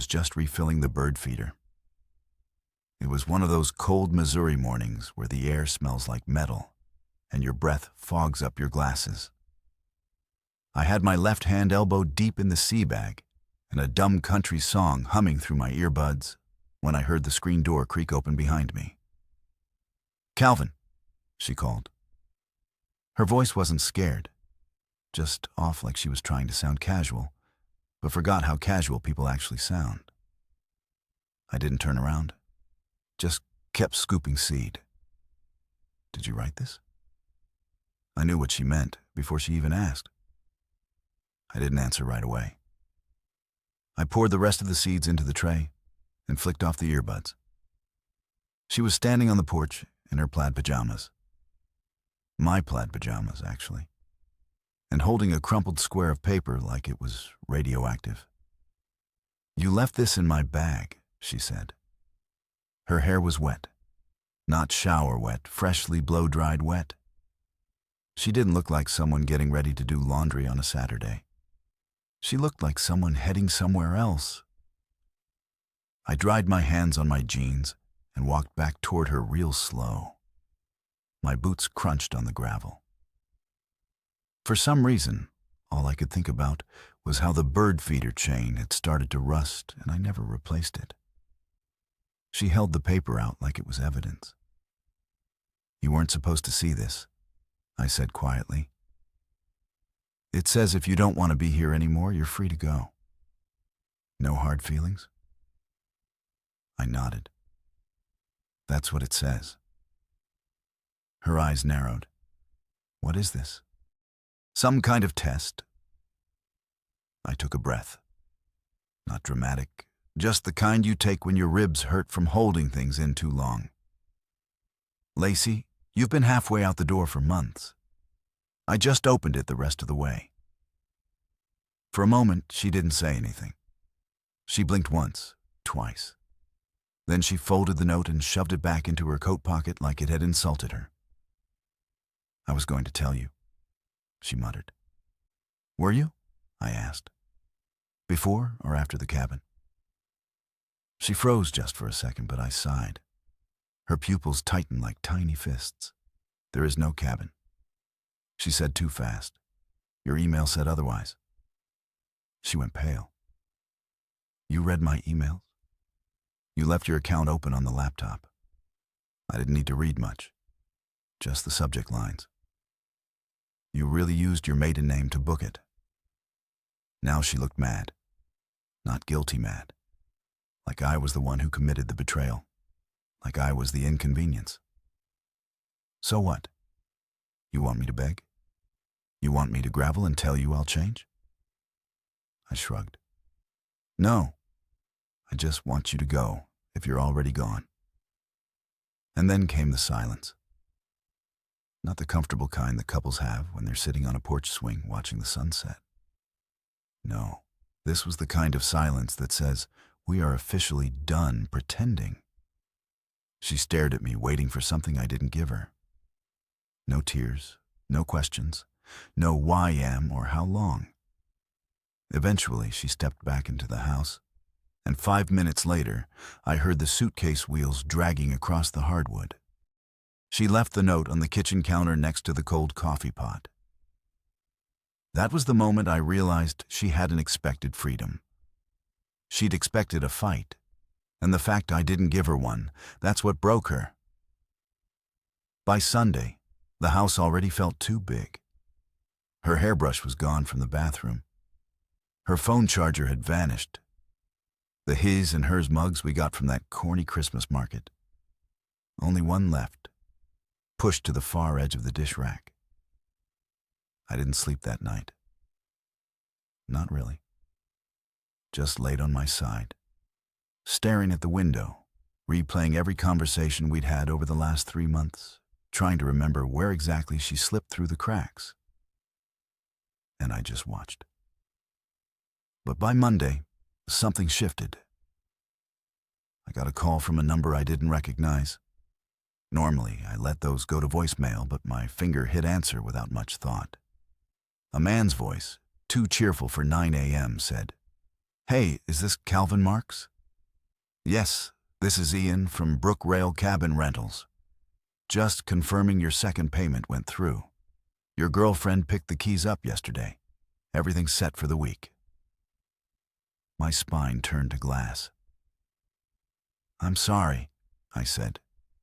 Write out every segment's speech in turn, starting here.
was just refilling the bird feeder. It was one of those cold Missouri mornings where the air smells like metal and your breath fogs up your glasses. I had my left hand elbow deep in the sea bag and a dumb country song humming through my earbuds when I heard the screen door creak open behind me. "Calvin," she called. Her voice wasn't scared, just off like she was trying to sound casual, but forgot how casual people actually sound. I didn't turn around, just kept scooping seed. "Did you write this?" I knew what she meant before she even asked. I didn't answer right away. I poured the rest of the seeds into the tray and flicked off the earbuds. She was standing on the porch in her plaid pajamas. My plaid pajamas, actually, and holding a crumpled square of paper like it was radioactive. "You left this in my bag," she said. Her hair was wet. Not shower wet, freshly blow-dried wet. She didn't look like someone getting ready to do laundry on a Saturday. She looked like someone heading somewhere else. I dried my hands on my jeans and walked back toward her real slow. My boots crunched on the gravel. For some reason, all I could think about was how the bird feeder chain had started to rust and I never replaced it. She held the paper out like it was evidence. "You weren't supposed to see this," I said quietly. "It says if you don't want to be here anymore, you're free to go. No hard feelings?" I nodded. "That's what it says." Her eyes narrowed. "What is this? Some kind of test?" I took a breath. Not dramatic, just the kind you take when your ribs hurt from holding things in too long. "Lacey, you've been halfway out the door for months. I just opened it the rest of the way." For a moment, she didn't say anything. She blinked once, twice. Then she folded the note and shoved it back into her coat pocket like it had insulted her. "I was going to tell you," she muttered. "Were you?" I asked. "Before or after the cabin?" She froze just for a second, but I sighed. Her pupils tightened like tiny fists. "There is no cabin." She said too fast. "Your email said otherwise." She went pale. "You read my emails? You left your account open on the laptop. I didn't need to read much, just the subject lines. You really used your maiden name to book it." Now she looked mad. Not guilty mad. Like I was the one who committed the betrayal. Like I was the inconvenience. "So what? You want me to beg? You want me to gravel and tell you I'll change?" I shrugged. "No. I just want you to go, if you're already gone." And then came the silence. Not the comfortable kind that couples have when they're sitting on a porch swing watching the sunset. No, this was the kind of silence that says, we are officially done pretending. She stared at me, waiting for something I didn't give her. No tears, no questions, no why am or how long. Eventually, she stepped back into the house, and 5 minutes later, I heard the suitcase wheels dragging across the hardwood. She left the note on the kitchen counter next to the cold coffee pot. That was the moment I realized she hadn't expected freedom. She'd expected a fight, and the fact I didn't give her one, that's what broke her. By Sunday, the house already felt too big. Her hairbrush was gone from the bathroom. Her phone charger had vanished. The his and hers mugs we got from that corny Christmas market. Only one left, pushed to the far edge of the dish rack. I didn't sleep that night. Not really. Just laid on my side, staring at the window, replaying every conversation we'd had over the last 3 months, trying to remember where exactly she slipped through the cracks. And I just watched. But by Monday, something shifted. I got a call from a number I didn't recognize. Normally, I let those go to voicemail, but my finger hit answer without much thought. A man's voice, too cheerful for 9 a.m., said, Hey, is this Calvin Marks? Yes, this is Ian from Brook Rail Cabin Rentals. Just confirming your second payment went through. Your girlfriend picked the keys up yesterday. Everything's set for the week. My spine turned to glass. I'm sorry, I said,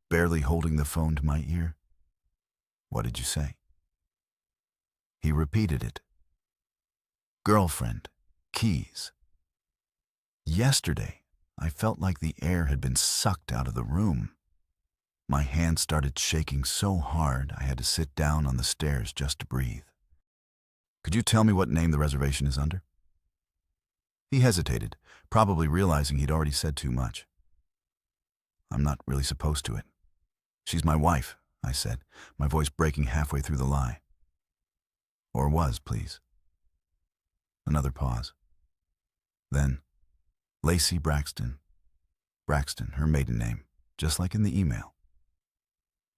barely holding the phone to my ear. What did you say? He repeated it. Girlfriend, keys. Yesterday, I felt like the air had been sucked out of the room. My hand started shaking so hard I had to sit down on the stairs just to breathe. Could you tell me what name the reservation is under? He hesitated, probably realizing he'd already said too much. I'm not really supposed to it. She's my wife, I said, my voice breaking halfway through the lie. Or was, please. Another pause. Then, Lacey Braxton. Braxton, her maiden name, just like in the email.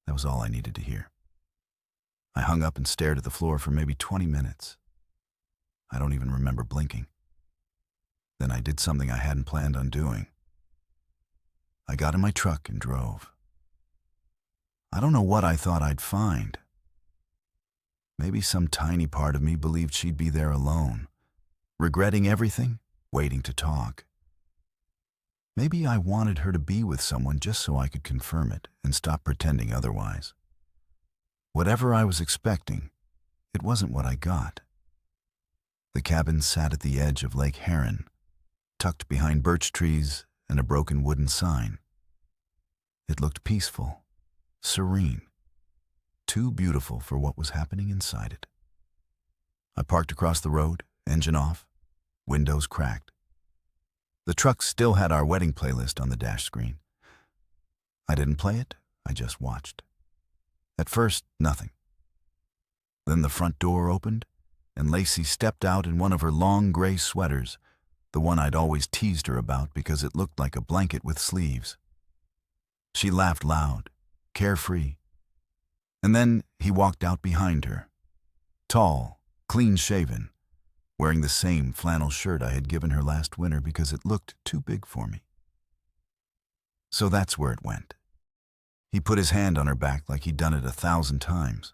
That was all I needed to hear. I hung up and stared at the floor for maybe 20 minutes. I don't even remember blinking. Then I did something I hadn't planned on doing. I got in my truck and drove. I don't know what I thought I'd find. Maybe some tiny part of me believed she'd be there alone, regretting everything, waiting to talk. Maybe I wanted her to be with someone just so I could confirm it and stop pretending otherwise. Whatever I was expecting, it wasn't what I got. The cabin sat at the edge of Lake Heron, tucked behind birch trees and a broken wooden sign. It looked peaceful, serene, too beautiful for what was happening inside it. I parked across the road, engine off, windows cracked. The truck still had our wedding playlist on the dash screen. I didn't play it, I just watched. At first, nothing. Then the front door opened, and Lacey stepped out in one of her long gray sweaters, the one I'd always teased her about because it looked like a blanket with sleeves. She laughed loud, carefree. And then he walked out behind her, tall, clean-shaven, wearing the same flannel shirt I had given her last winter because it looked too big for me. So that's where it went. He put his hand on her back like he'd done it 1,000 times.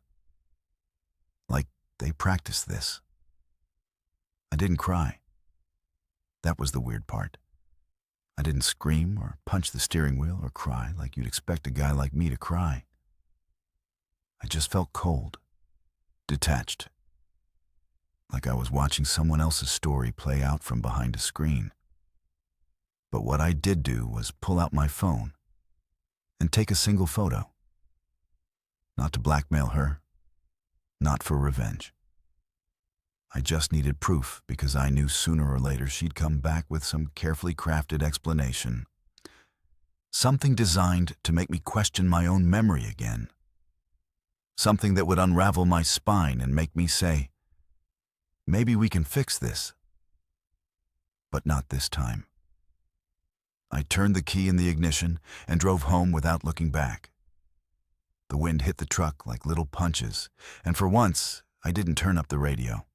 Like they practiced this. I didn't cry. That was the weird part. I didn't scream or punch the steering wheel or cry like you'd expect a guy like me to cry. I just felt cold, detached, like I was watching someone else's story play out from behind a screen. But what I did do was pull out my phone and take a single photo. Not to blackmail her, not for revenge. I just needed proof because I knew sooner or later she'd come back with some carefully crafted explanation. Something designed to make me question my own memory again. Something that would unravel my spine and make me say, maybe we can fix this. But not this time. I turned the key in the ignition and drove home without looking back. The wind hit the truck like little punches, and for once, I didn't turn up the radio.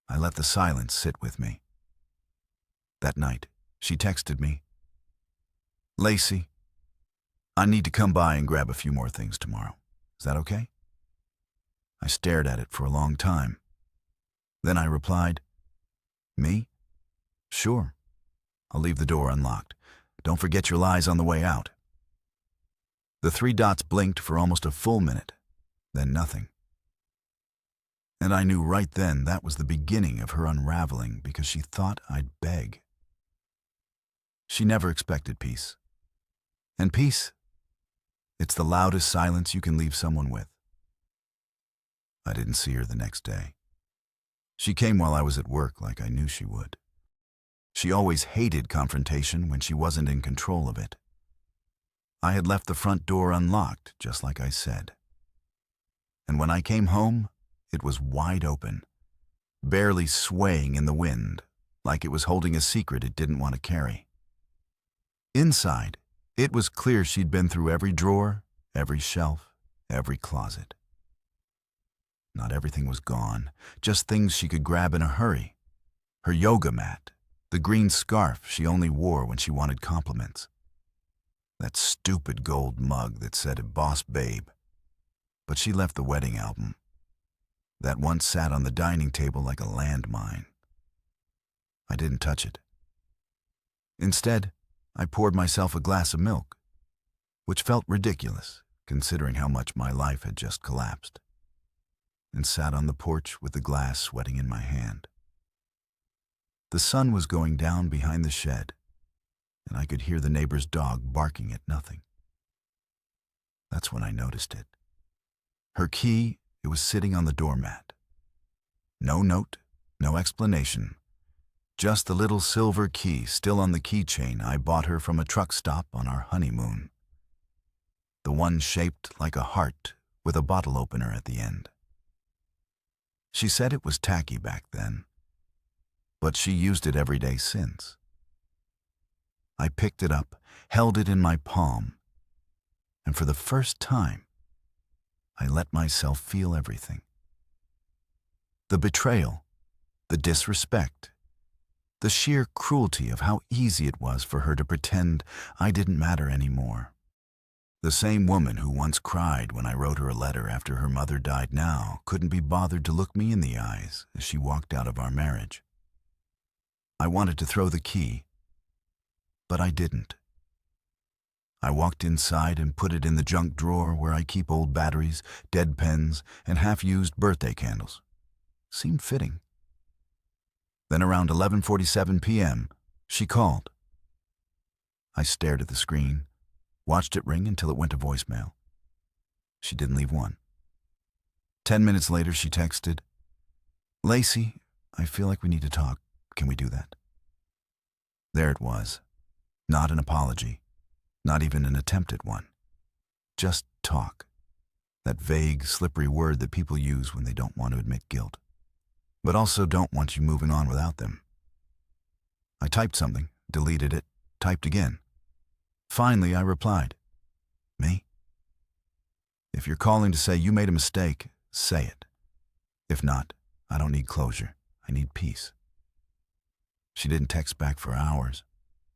I let the silence sit with me. That night, she texted me, Lacey, I need to come by and grab a few more things tomorrow. Is that okay? I stared at it for a long time. Then I replied, me? Sure. I'll leave the door unlocked. Don't forget your lies on the way out. The 3 dots blinked for almost a full minute, then nothing. And I knew right then that was the beginning of her unraveling because she thought I'd beg. She never expected peace. And peace, it's the loudest silence you can leave someone with. I didn't see her the next day. She came while I was at work like I knew she would. She always hated confrontation when she wasn't in control of it. I had left the front door unlocked, just like I said. And when I came home, it was wide open, barely swaying in the wind, like it was holding a secret it didn't want to carry. Inside, it was clear she'd been through every drawer, every shelf, every closet. Not everything was gone, just things she could grab in a hurry. Her yoga mat, The green scarf she only wore when she wanted compliments. That stupid gold mug that said "Boss Babe." But she left the wedding album. That once sat on the dining table like a landmine. I didn't touch it. Instead, I poured myself a glass of milk, which felt ridiculous considering how much my life had just collapsed, and sat on the porch with the glass sweating in my hand. The sun was going down behind the shed, and I could hear the neighbor's dog barking at nothing. That's when I noticed it. Her key, it was sitting on the doormat. No note, no explanation. Just the little silver key still on the keychain I bought her from a truck stop on our honeymoon. The one shaped like a heart with a bottle opener at the end. She said it was tacky back then, but she used it every day since. I picked it up, held it in my palm, and for the first time, I let myself feel everything. The betrayal, the disrespect, the sheer cruelty of how easy it was for her to pretend I didn't matter anymore. The same woman who once cried when I wrote her a letter after her mother died now couldn't be bothered to look me in the eyes as she walked out of our marriage. I wanted to throw the key, but I didn't. I walked inside and put it in the junk drawer where I keep old batteries, dead pens, and half-used birthday candles. Seemed fitting. Then around 11:47 p.m., she called. I stared at the screen, watched it ring until it went to voicemail. She didn't leave one. 10 minutes later, she texted, "Lacey, I feel like we need to talk. Can we do that?" There it was. Not an apology. Not even an attempt at one. Just talk. That vague, slippery word that people use when they don't want to admit guilt, but also don't want you moving on without them. I typed something, deleted it, typed again. Finally, I replied, "Me? If you're calling to say you made a mistake, say it. If not, I don't need closure. I need peace." She didn't text back for hours.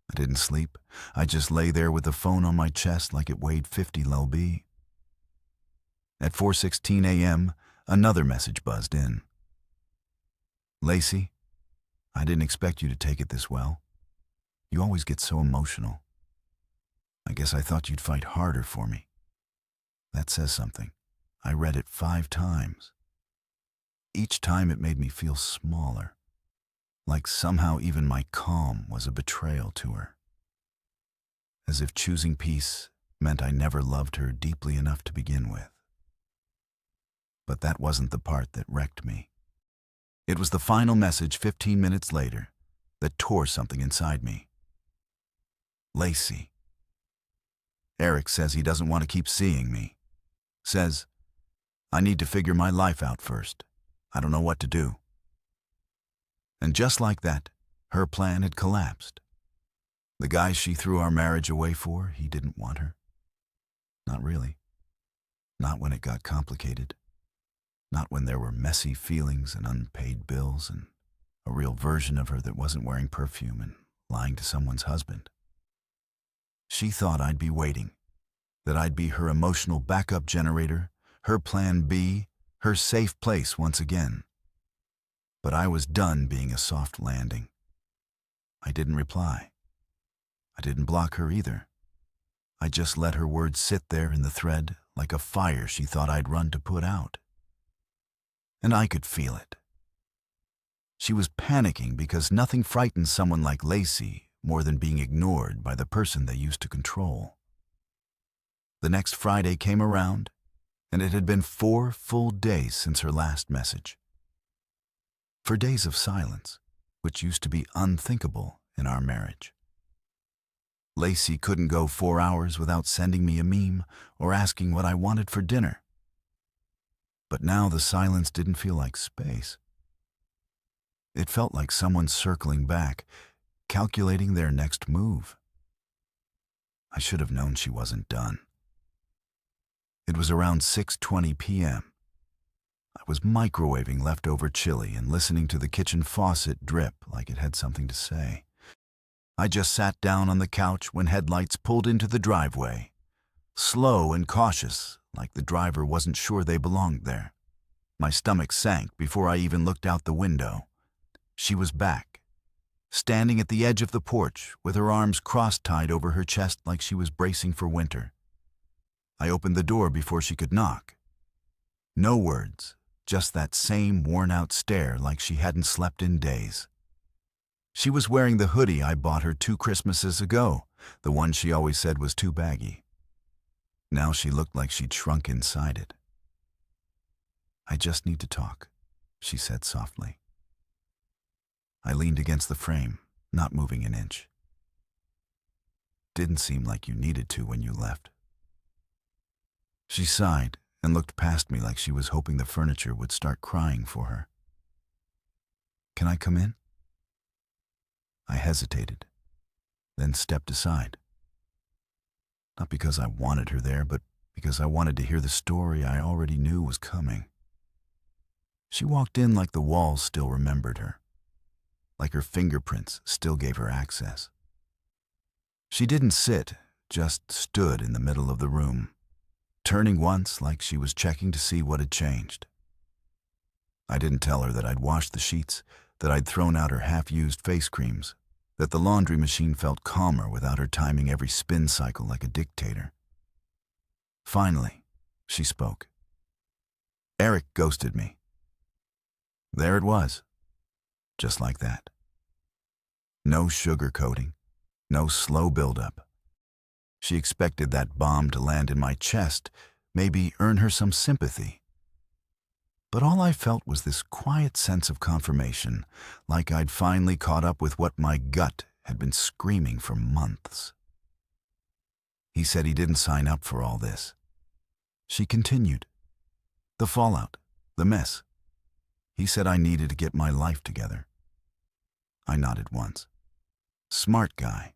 I didn't sleep. I just lay there with the phone on my chest like it weighed 50 lb. At 4:16 a.m., another message buzzed in. "Lacey, I didn't expect you to take it this well. You always get so emotional. I guess I thought you'd fight harder for me." That says something. I read it 5 times. Each time it made me feel smaller, like somehow even my calm was a betrayal to her. As if choosing peace meant I never loved her deeply enough to begin with. But that wasn't the part that wrecked me. It was the final message 15 minutes later that tore something inside me. "Lacey. Eric says he doesn't want to keep seeing me. Says, I need to figure my life out first. I don't know what to do." And just like that, her plan had collapsed. The guy she threw our marriage away for, he didn't want her. Not really. Not when it got complicated. Not when there were messy feelings and unpaid bills and a real version of her that wasn't wearing perfume and lying to someone's husband. She thought I'd be waiting, that I'd be her emotional backup generator, her plan B, her safe place once again. But I was done being a soft landing. I didn't reply. I didn't block her either. I just let her words sit there in the thread like a fire she thought I'd run to put out. And I could feel it. She was panicking because nothing frightens someone like Lacey more than being ignored by the person they used to control. The next Friday came around, and it had been 4 full days since her last message. 4 days of silence, which used to be unthinkable in our marriage. Lacey couldn't go 4 hours without sending me a meme or asking what I wanted for dinner. But now the silence didn't feel like space. It felt like someone circling back, calculating their next move. I should have known she wasn't done. It was around 6:20 p.m. I was microwaving leftover chili and listening to the kitchen faucet drip like it had something to say. I just sat down on the couch when headlights pulled into the driveway, slow and cautious, like the driver wasn't sure they belonged there. My stomach sank before I even looked out the window. She was back, standing at the edge of the porch with her arms cross-tied over her chest like she was bracing for winter. I opened the door before she could knock. No words, just that same worn-out stare like she hadn't slept in days. She was wearing the hoodie I bought her 2 Christmases ago, the one she always said was too baggy. Now she looked like she'd shrunk inside it. "I just need to talk," she said softly. I leaned against the frame, not moving an inch. "Didn't seem like you needed to when you left." She sighed and looked past me like she was hoping the furniture would start crying for her. "Can I come in?" I hesitated, then stepped aside. Not because I wanted her there, but because I wanted to hear the story I already knew was coming. She walked in like the walls still remembered her, like her fingerprints still gave her access. She didn't sit, just stood in the middle of the room, turning once like she was checking to see what had changed. I didn't tell her that I'd washed the sheets, that I'd thrown out her half-used face creams, that the laundry machine felt calmer without her timing every spin cycle like a dictator. Finally, she spoke. "Eric ghosted me." There it was, just like that. No sugarcoating, no slow buildup. She expected that bomb to land in my chest, maybe earn her some sympathy. But all I felt was this quiet sense of confirmation, like I'd finally caught up with what my gut had been screaming for months. "He said he didn't sign up for all this." She continued. "The fallout, the mess. He said I needed to get my life together." I nodded once. "Smart guy."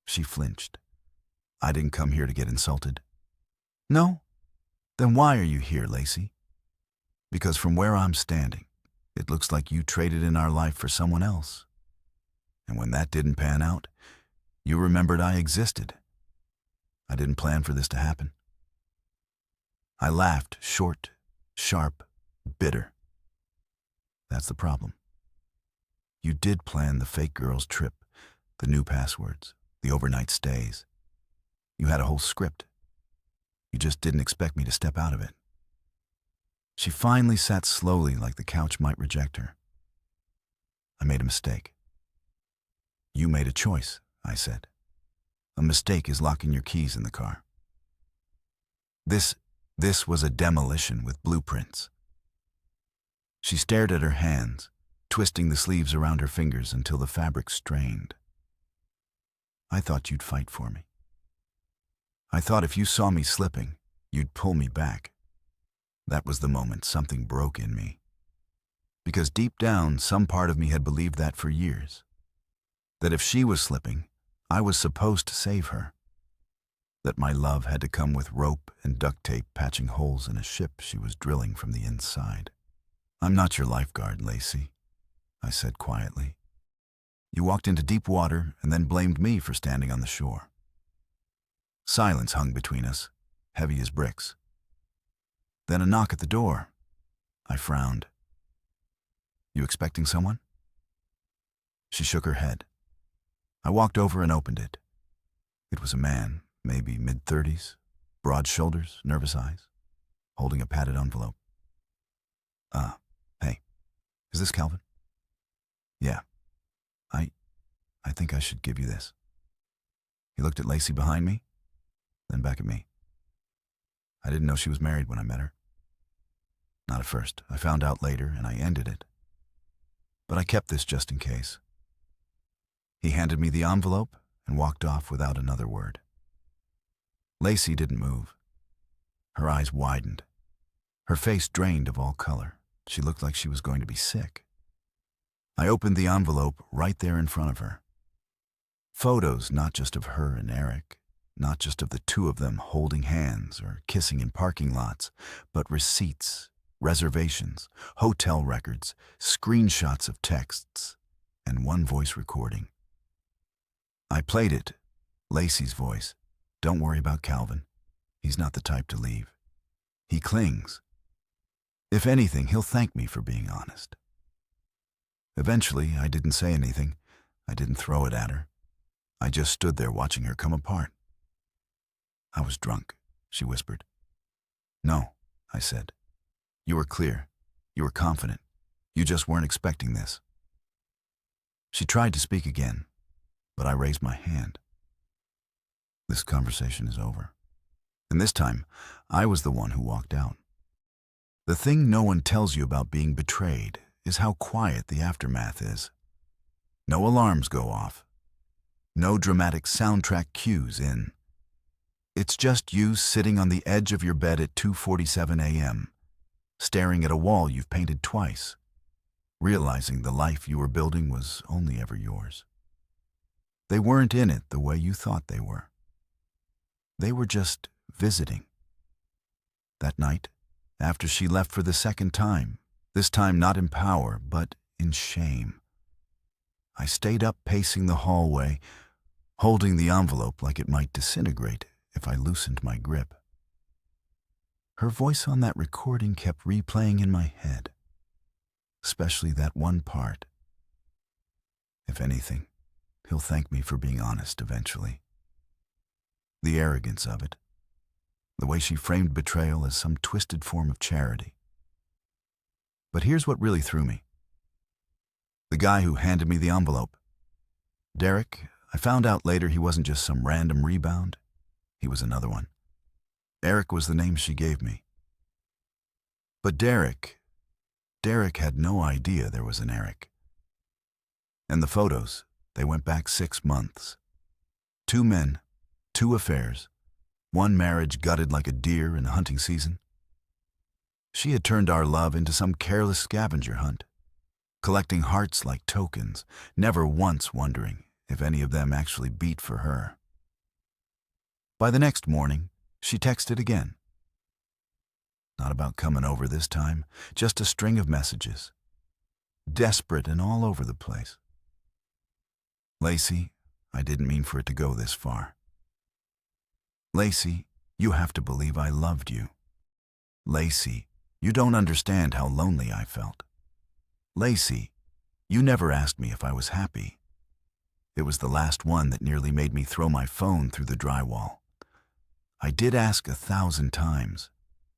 She flinched. "I didn't come here to get insulted." "No? Then why are you here, Lacey?" "Because from where I'm standing, it looks like you traded in our life for someone else. And when that didn't pan out, you remembered I existed. I didn't plan for this to happen." I laughed, short, sharp, bitter. "That's the problem. You did plan the fake girl's trip, the new passwords, the overnight stays. You had a whole script. You just didn't expect me to step out of it." She finally sat slowly like the couch might reject her. "I made a mistake." "You made a choice," I said. "A mistake is locking your keys in the car." This was a demolition with blueprints. She stared at her hands, twisting the sleeves around her fingers until the fabric strained. "I thought you'd fight for me. I thought if you saw me slipping, you'd pull me back." That was the moment something broke in me. Because deep down, some part of me had believed that for years. That if she was slipping, I was supposed to save her. That my love had to come with rope and duct tape patching holes in a ship she was drilling from the inside. "I'm not your lifeguard, Lacey," I said quietly. "You walked into deep water and then blamed me for standing on the shore." Silence hung between us, heavy as bricks. Then a knock at the door. I frowned. "You expecting someone?" She shook her head. I walked over and opened it. It was a man, maybe mid-30s, broad shoulders, nervous eyes, holding a padded envelope. Hey, is this Calvin?" "Yeah. I think I should give you this." He looked at Lacey behind me, then back at me. I didn't know she was married when I met her. Not at first. I found out later, and I ended it. But I kept this just in case. He handed me the envelope and walked off without another word. Lacey didn't move. Her eyes widened. Her face drained of all color. She looked like she was going to be sick. I opened the envelope right there in front of her. Photos not just of her and Eric, not just of the two of them holding hands or kissing in parking lots, but receipts, reservations, hotel records, screenshots of texts, and one voice recording. I played it, Lacey's voice. Don't worry about Calvin. He's not the type to leave. He clings. If anything, he'll thank me for being honest. Eventually, I didn't say anything. I didn't throw it at her. I just stood there watching her come apart. I was drunk, she whispered. No, I said. You were clear. You were confident. You just weren't expecting this. She tried to speak again, but I raised my hand. This conversation is over. And this time, I was the one who walked out. The thing no one tells you about being betrayed is how quiet the aftermath is. No alarms go off. No dramatic soundtrack cues in. It's just you sitting on the edge of your bed at 2:47 a.m., staring at a wall you've painted twice, realizing the life you were building was only ever yours. They weren't in it the way you thought they were. They were just visiting. That night, after she left for the second time, this time not in power, but in shame, I stayed up pacing the hallway, holding the envelope like it might disintegrate if I loosened my grip. Her voice on that recording kept replaying in my head, especially that one part. If anything, he'll thank me for being honest eventually. The arrogance of it, the way she framed betrayal as some twisted form of charity. But here's what really threw me. The guy who handed me the envelope. Derek, I found out later he wasn't just some random rebound. He was another one. Eric was the name she gave me. But Derek had no idea there was an Eric. And the photos, they went back 6 months. 2 men, 2 affairs, 1 marriage gutted like a deer in hunting season. She had turned our love into some careless scavenger hunt, collecting hearts like tokens, never once wondering if any of them actually beat for her. By the next morning, she texted again. Not about coming over this time, just a string of messages. Desperate and all over the place. Lacey, I didn't mean for it to go this far. Lacey, you have to believe I loved you. Lacey, you don't understand how lonely I felt. Lacey, you never asked me if I was happy. It was the last one that nearly made me throw my phone through the drywall. I did ask 1,000 times.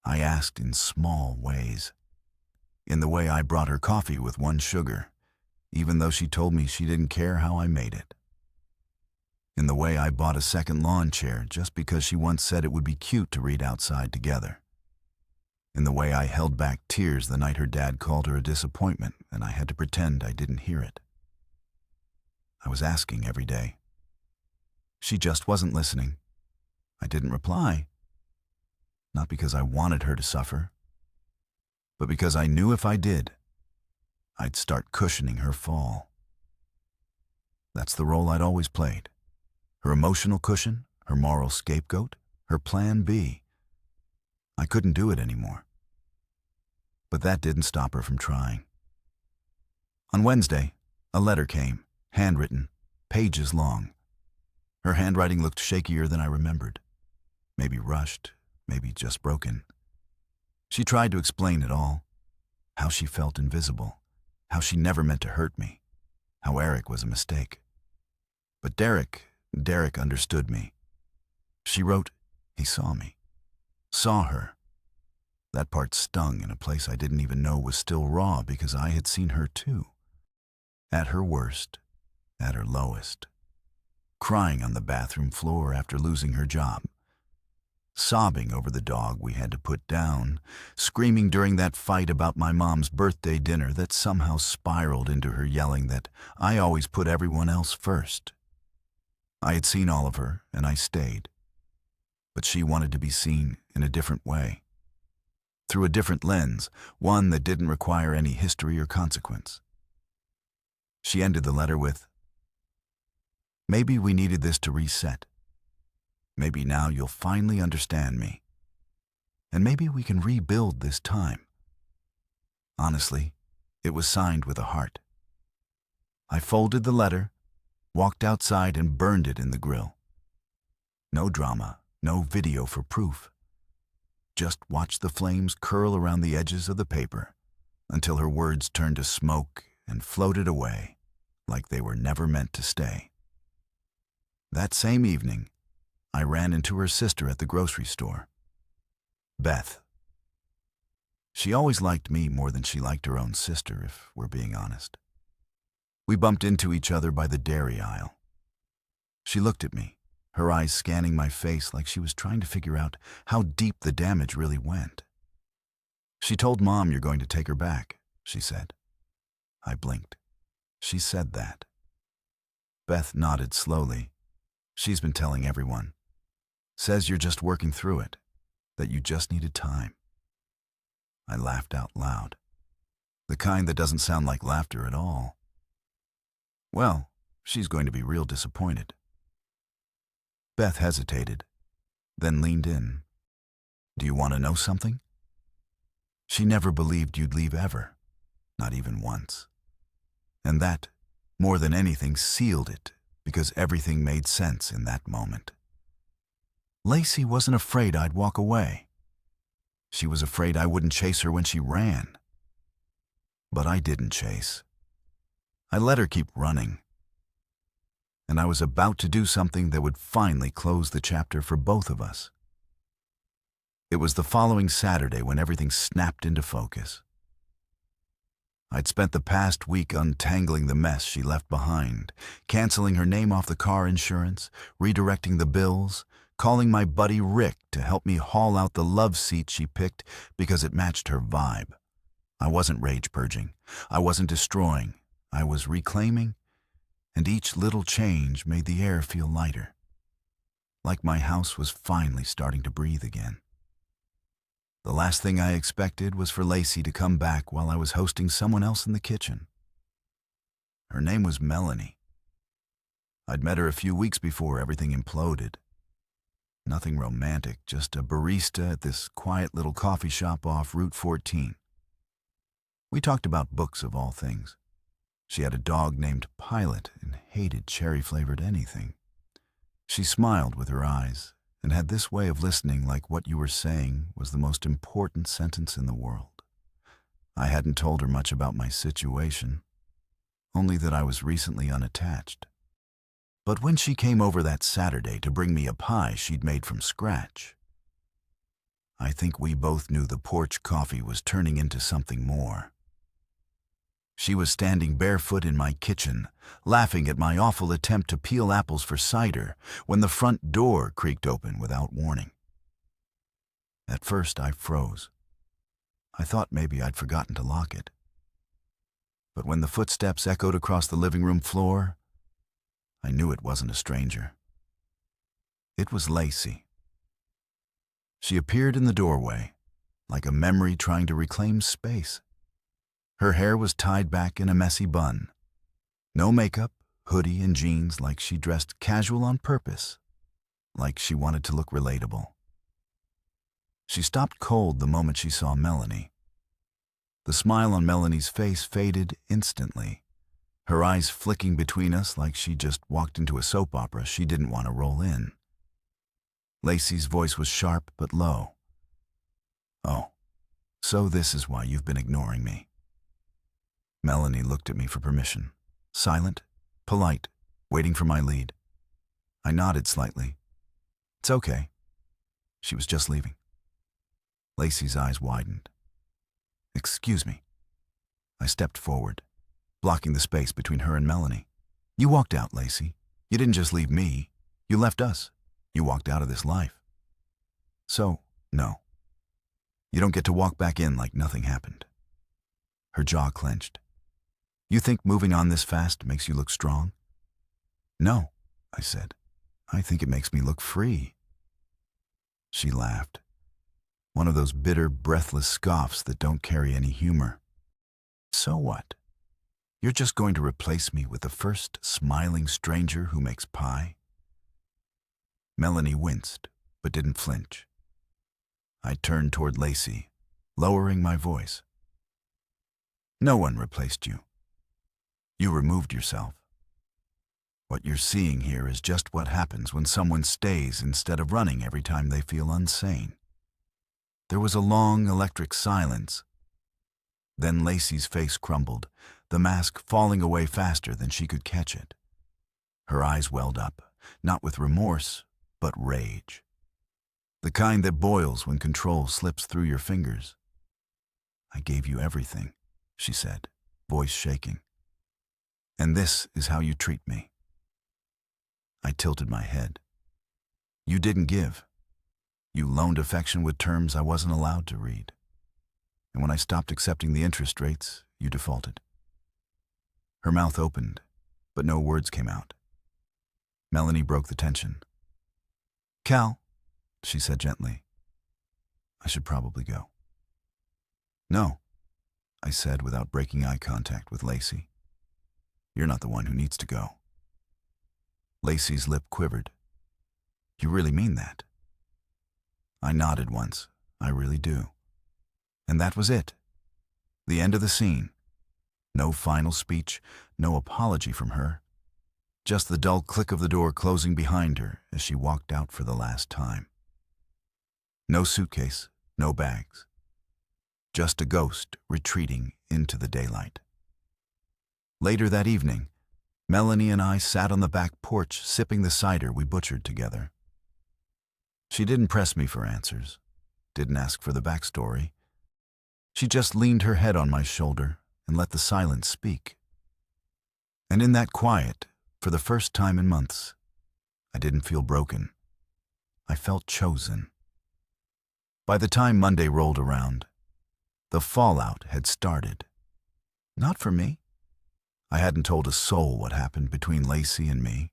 I asked in small ways. In the way I brought her coffee with 1 sugar, even though she told me she didn't care how I made it. In the way I bought a second lawn chair just because she once said it would be cute to read outside together. In the way I held back tears the night her dad called her a disappointment and I had to pretend I didn't hear it. I was asking every day. She just wasn't listening. I didn't reply. Not because I wanted her to suffer, but because I knew if I did, I'd start cushioning her fall. That's the role I'd always played. Her emotional cushion, her moral scapegoat, her plan B. I couldn't do it anymore. But that didn't stop her from trying. On Wednesday, a letter came, handwritten, pages long. Her handwriting looked shakier than I remembered. Maybe rushed, maybe just broken. She tried to explain it all. How she felt invisible. How she never meant to hurt me. How Eric was a mistake. But Derek understood me. She wrote, he saw me. Saw her. That part stung in a place I didn't even know was still raw because I had seen her too. At her worst, at her lowest. Crying on the bathroom floor after losing her job. Sobbing over the dog we had to put down, screaming during that fight about my mom's birthday dinner that somehow spiraled into her yelling that I always put everyone else first. I had seen all of her, and I stayed. But she wanted to be seen in a different way. Through a different lens, one that didn't require any history or consequence. She ended the letter with, "Maybe we needed this to reset. Maybe now you'll finally understand me. And maybe we can rebuild this time." Honestly, it was signed with a heart. I folded the letter, walked outside and burned it in the grill. No drama, no video for proof. Just watched the flames curl around the edges of the paper until her words turned to smoke and floated away like they were never meant to stay. That same evening, I ran into her sister at the grocery store, Beth. She always liked me more than she liked her own sister, if we're being honest. We bumped into each other by the dairy aisle. She looked at me, her eyes scanning my face like she was trying to figure out how deep the damage really went. "She told Mom you're going to take her back," she said. I blinked. She said that. Beth nodded slowly. "She's been telling everyone. Says you're just working through it, that you just needed time." I laughed out loud, the kind that doesn't sound like laughter at all. "Well, she's going to be real disappointed." Beth hesitated, then leaned in. "Do you want to know something?" She never believed you'd leave ever, not even once. And that, more than anything, sealed it, because everything made sense in that moment. Lacey wasn't afraid I'd walk away. She was afraid I wouldn't chase her when she ran. But I didn't chase. I let her keep running. And I was about to do something that would finally close the chapter for both of us. It was the following Saturday when everything snapped into focus. I'd spent the past week untangling the mess she left behind, canceling her name off the car insurance, redirecting the bills, calling my buddy Rick to help me haul out the love seat she picked because it matched her vibe. I wasn't rage purging. I wasn't destroying. I was reclaiming, and each little change made the air feel lighter, like my house was finally starting to breathe again. The last thing I expected was for Lacey to come back while I was hosting someone else in the kitchen. Her name was Melanie. I'd met her a few weeks before everything imploded. Nothing romantic, just a barista at this quiet little coffee shop off Route 14. We talked about books of all things. She had a dog named Pilot and hated cherry-flavored anything. She smiled with her eyes and had this way of listening like what you were saying was the most important sentence in the world. I hadn't told her much about my situation, only that I was recently unattached. But when she came over that Saturday to bring me a pie she'd made from scratch, I think we both knew the porch coffee was turning into something more. She was standing barefoot in my kitchen, laughing at my awful attempt to peel apples for cider when the front door creaked open without warning. At first, I froze. I thought maybe I'd forgotten to lock it. But when the footsteps echoed across the living room floor, I knew it wasn't a stranger. It was Lacey. She appeared in the doorway, like a memory trying to reclaim space. Her hair was tied back in a messy bun. No makeup, hoodie, and jeans, like she dressed casual on purpose, like she wanted to look relatable. She stopped cold the moment she saw Melanie. The smile on Melanie's face faded instantly, her eyes flicking between us like she just walked into a soap opera she didn't want to roll in. Lacey's voice was sharp but low. "Oh, so this is why you've been ignoring me." Melanie looked at me for permission, silent, polite, waiting for my lead. I nodded slightly. "It's okay." She was just leaving. Lacey's eyes widened. "Excuse me." I stepped forward, blocking the space between her and Melanie. "You walked out, Lacey. You didn't just leave me. You left us. You walked out of this life. So, no. You don't get to walk back in like nothing happened." Her jaw clenched. "You think moving on this fast makes you look strong?" "No," I said. "I think it makes me look free." She laughed. One of those bitter, breathless scoffs that don't carry any humor. "So what? You're just going to replace me with the first smiling stranger who makes pie?" Melanie winced, but didn't flinch. I turned toward Lacey, lowering my voice. "No one replaced you. You removed yourself." What you're seeing here is just what happens when someone stays instead of running every time they feel unsane. There was a long electric silence. Then Lacey's face crumbled, the mask falling away faster than she could catch it. Her eyes welled up, not with remorse, but rage. The kind that boils when control slips through your fingers. "I gave you everything," she said, voice shaking. "And this is how you treat me." I tilted my head. "You didn't give. You loaned affection with terms I wasn't allowed to read. And when I stopped accepting the interest rates, you defaulted." Her mouth opened, but no words came out. Melanie broke the tension. "Cal," she said gently, "I should probably go." "No," I said without breaking eye contact with Lacey. "You're not the one who needs to go." Lacey's lip quivered. "You really mean that?" I nodded once. "I really do." And that was it. The end of the scene. No final speech, no apology from her. Just the dull click of the door closing behind her as she walked out for the last time. No suitcase, no bags. Just a ghost retreating into the daylight. Later that evening, Melanie and I sat on the back porch sipping the cider we butchered together. She didn't press me for answers, didn't ask for the backstory. She just leaned her head on my shoulder and let the silence speak. And in that quiet, for the first time in months, I didn't feel broken. I felt chosen. By the time Monday rolled around, the fallout had started. Not for me. I hadn't told a soul what happened between Lacey and me.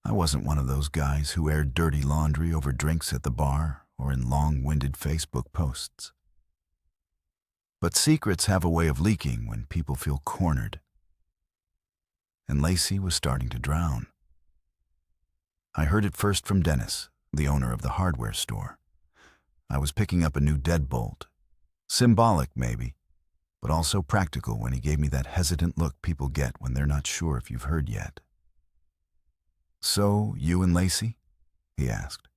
I wasn't one of those guys who aired dirty laundry over drinks at the bar or in long-winded Facebook posts. But secrets have a way of leaking when people feel cornered. And Lacey was starting to drown. I heard it first from Dennis, the owner of the hardware store. I was picking up a new deadbolt. Symbolic, maybe, but also practical when he gave me that hesitant look people get when they're not sure if you've heard yet. "So, you and Lacey?" he asked.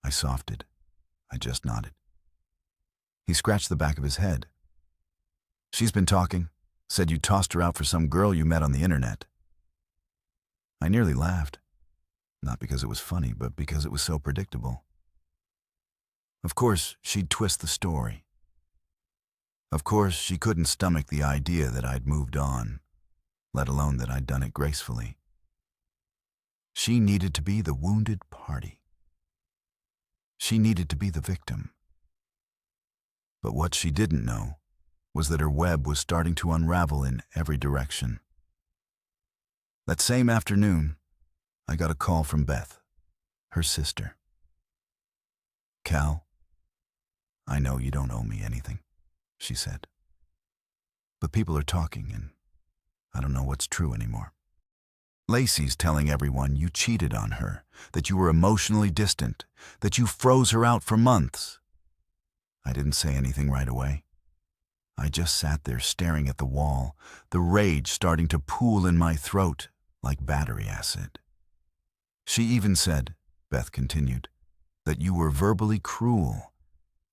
I softened. I just nodded. He scratched the back of his head. "She's been talking. Said you tossed her out for some girl you met on the internet." I nearly laughed. Not because it was funny, but because it was so predictable. Of course, she'd twist the story. Of course, she couldn't stomach the idea that I'd moved on, let alone that I'd done it gracefully. She needed to be the wounded party. She needed to be the victim. But what she didn't know was that her web was starting to unravel in every direction. That same afternoon, I got a call from Beth, her sister. "Cal, I know you don't owe me anything," she said. "But people are talking, and I don't know what's true anymore. Lacey's telling everyone you cheated on her, that you were emotionally distant, that you froze her out for months." I didn't say anything right away. I just sat there staring at the wall, the rage starting to pool in my throat like battery acid. "She even said," Beth continued, "that you were verbally cruel,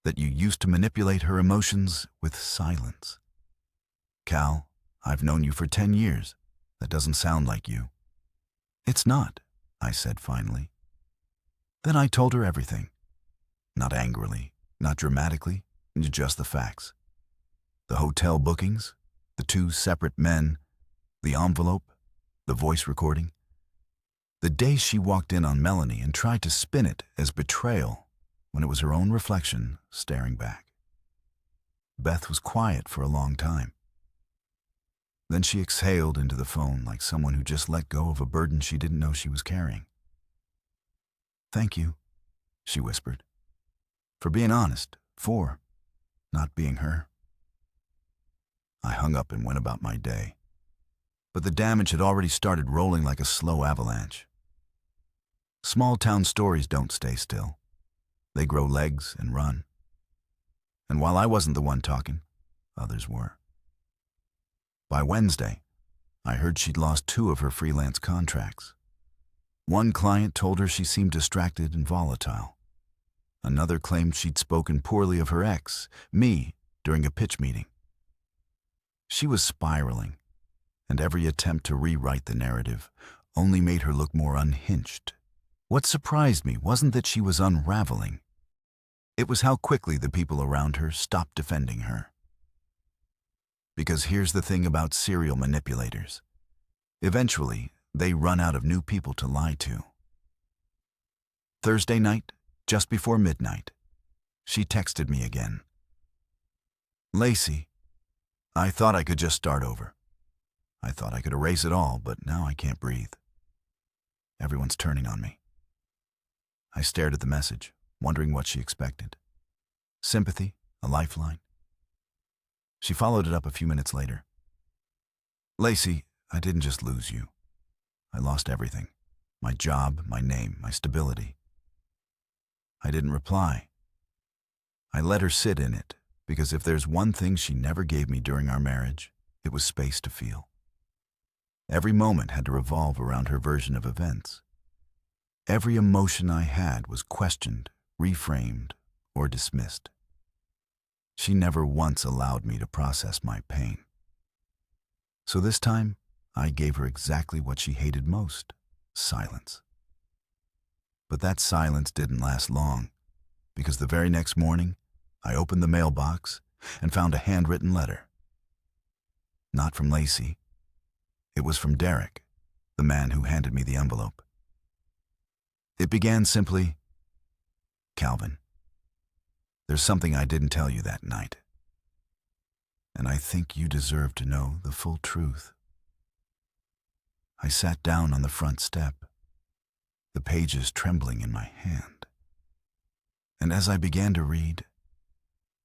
that you used to manipulate her emotions with silence. Cal, I've known you for 10 years. That doesn't sound like you." "It's not," I said finally. Then I told her everything. Not angrily, not dramatically, just the facts. The hotel bookings, the 2 separate men, the envelope, the voice recording. The day she walked in on Melanie and tried to spin it as betrayal when it was her own reflection staring back. Beth was quiet for a long time. Then she exhaled into the phone like someone who just let go of a burden she didn't know she was carrying. "Thank you," she whispered. "For being honest, for not being her." I hung up and went about my day. But the damage had already started rolling like a slow avalanche. Small-town stories don't stay still. They grow legs and run. And while I wasn't the one talking, others were. By Wednesday, I heard she'd lost 2 of her freelance contracts. One client told her she seemed distracted and volatile. Another claimed she'd spoken poorly of her ex, me, during a pitch meeting. She was spiraling, and every attempt to rewrite the narrative only made her look more unhinged. What surprised me wasn't that she was unraveling. It was how quickly the people around her stopped defending her. Because here's the thing about serial manipulators. Eventually, they run out of new people to lie to. Thursday night, just before midnight, she texted me again. "Lacey, I thought I could just start over. I thought I could erase it all, but now I can't breathe. Everyone's turning on me." I stared at the message, wondering what she expected. Sympathy? A lifeline? She followed it up a few minutes later. "Lacey, I didn't just lose you. I lost everything. My job, my name, my stability." I didn't reply. I let her sit in it, because if there's one thing she never gave me during our marriage, it was space to feel. Every moment had to revolve around her version of events. Every emotion I had was questioned, reframed, or dismissed. She never once allowed me to process my pain. So this time, I gave her exactly what she hated most: silence. But that silence didn't last long, because the very next morning, I opened the mailbox and found a handwritten letter. Not from Lacey. It was from Derek, the man who handed me the envelope. It began simply, "Calvin, there's something I didn't tell you that night, and I think you deserve to know the full truth." I sat down on the front step, the pages trembling in my hand. And as I began to read,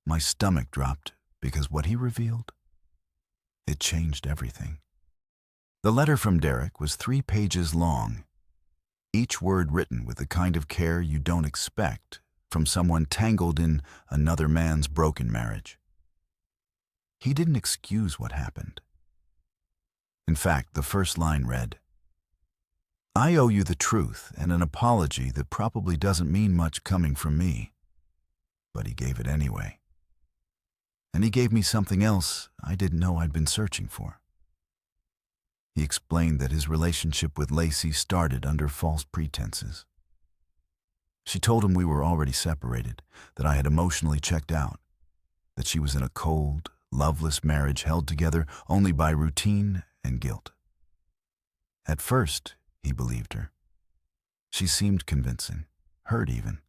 my stomach dropped because what he revealed, it changed everything. The letter from Derek was 3 pages long, each word written with the kind of care you don't expect from someone tangled in another man's broken marriage. He didn't excuse what happened. In fact, the first line read, "I owe you the truth and an apology that probably doesn't mean much coming from me." But he gave it anyway. And he gave me something else I didn't know I'd been searching for. He explained that his relationship with Lacey started under false pretenses. She told him we were already separated, that I had emotionally checked out, that she was in a cold, loveless marriage held together only by routine and guilt. At first, he believed her. She seemed convincing, hurt even.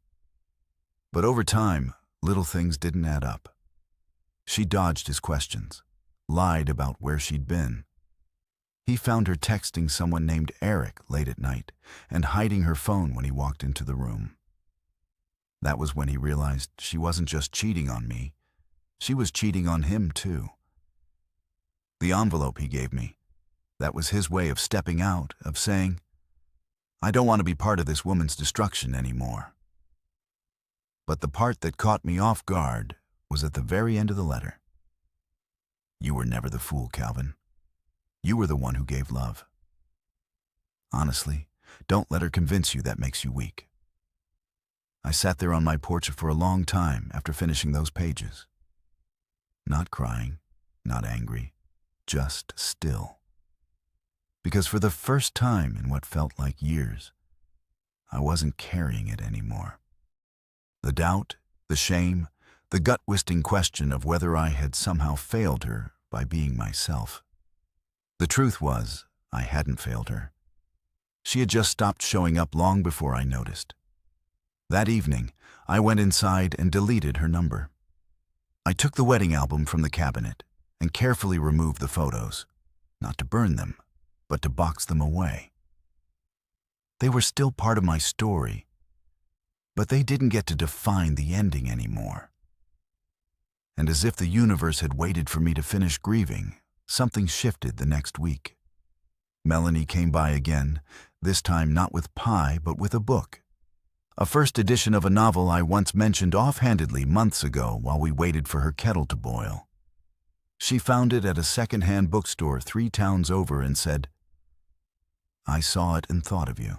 But over time, little things didn't add up. She dodged his questions, lied about where she'd been. He found her texting someone named Eric late at night and hiding her phone when he walked into the room. That was when he realized she wasn't just cheating on me, she was cheating on him too. The envelope he gave me, that was his way of stepping out, of saying, "I don't want to be part of this woman's destruction anymore." But the part that caught me off guard was at the very end of the letter. "You were never the fool, Calvin. You were the one who gave love. Honestly, don't let her convince you that makes you weak." I sat there on my porch for a long time after finishing those pages. Not crying, not angry, just still. Because for the first time in what felt like years, I wasn't carrying it anymore. The doubt, the shame, the gut-twisting question of whether I had somehow failed her by being myself. The truth was, I hadn't failed her. She had just stopped showing up long before I noticed. That evening, I went inside and deleted her number. I took the wedding album from the cabinet and carefully removed the photos, not to burn them, but to box them away. They were still part of my story, but they didn't get to define the ending anymore. And as if the universe had waited for me to finish grieving, something shifted the next week. Melanie came by again, this time not with pie, but with a book. A first edition of a novel I once mentioned offhandedly months ago while we waited for her kettle to boil. She found it at a second-hand bookstore 3 towns over and said, "I saw it and thought of you."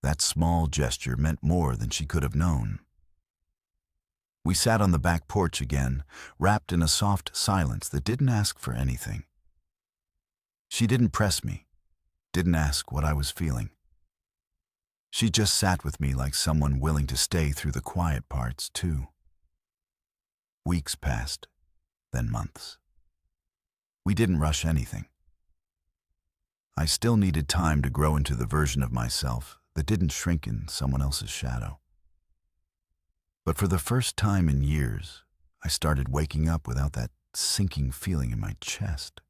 That small gesture meant more than she could have known. We sat on the back porch again, wrapped in a soft silence that didn't ask for anything. She didn't press me, didn't ask what I was feeling. She just sat with me like someone willing to stay through the quiet parts, too. Weeks passed, then months. We didn't rush anything. I still needed time to grow into the version of myself that didn't shrink in someone else's shadow. But for the first time in years, I started waking up without that sinking feeling in my chest.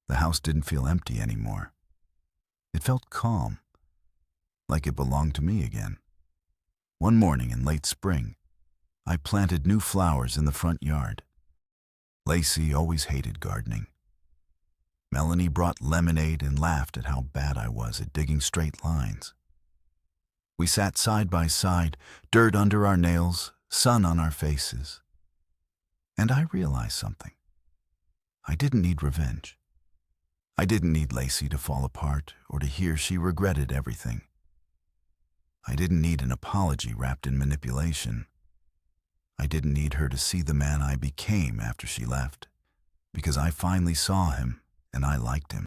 The house didn't feel empty anymore. It felt calm, like it belonged to me again. One morning in late spring, I planted new flowers in the front yard. Lacey always hated gardening. Melanie brought lemonade and laughed at how bad I was at digging straight lines. We sat side by side, dirt under our nails, sun on our faces. And I realized something. I didn't need revenge. I didn't need Lacey to fall apart or to hear she regretted everything. I didn't need an apology wrapped in manipulation. I didn't need her to see the man I became after she left, because I finally saw him and I liked him.